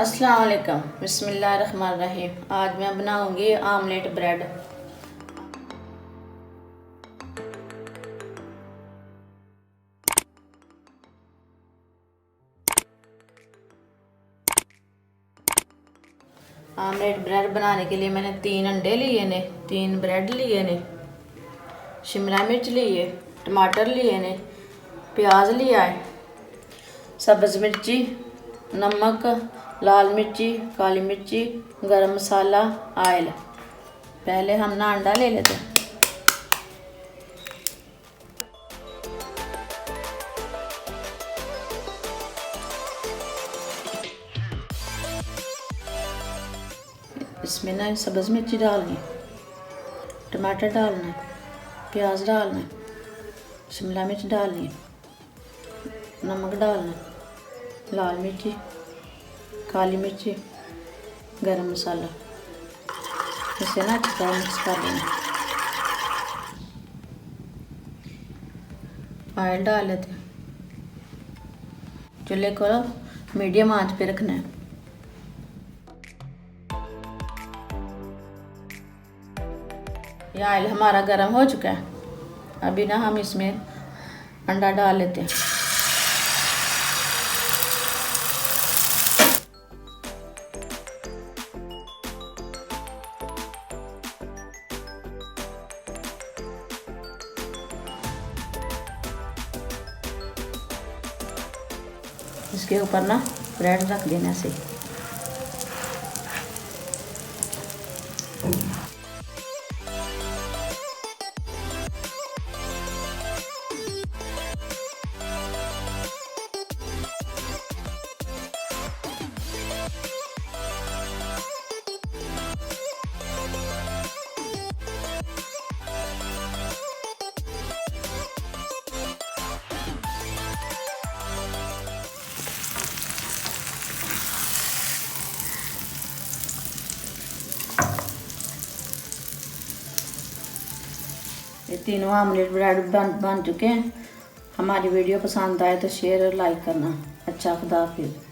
अस्सलाम वालेकुम, बिस्मिल्लाहिर्रहमानिर्रहीम। आज मैं बनाऊंगी आमलेट ब्रेड। आमलेट ब्रेड बनाने के लिए मैंने 3 अंडे लिए ने, 3 ब्रेड लिए ने, शिमला मिर्च लिए, टमाटर लिए ने, प्याज लिया है, सब्ज़ मिर्ची, नमक, लाल मिर्ची, काली मिर्ची, गरम मसाला, ऑयल। पहले हम ना अंडा ले लेते हैं। इसमें ना सब्ज़ मिर्ची डालनी, टमाटर डालना है, प्याज डालना है, शिमला मिर्च डालनी है, नमक डालना है, लाल मिर्ची, काली मिर्ची, गरम मसाला। इसे ना अच्छी तरह मिक्स कर लेना। ऑयल डाल लेते हैं। चूल्हे को मीडियम आंच पे रखना है। ये ऑयल हमारा गर्म हो चुका है। अभी ना हम इसमें अंडा डाल लेते हैं। इसके ऊपर ना ब्रेड रख देना से। ये तीनों आमलेट ब्रेड बन चुके हैं। हमारी वीडियो पसंद आए तो शेयर और लाइक करना। अच्छा, खुदा हाफिज़।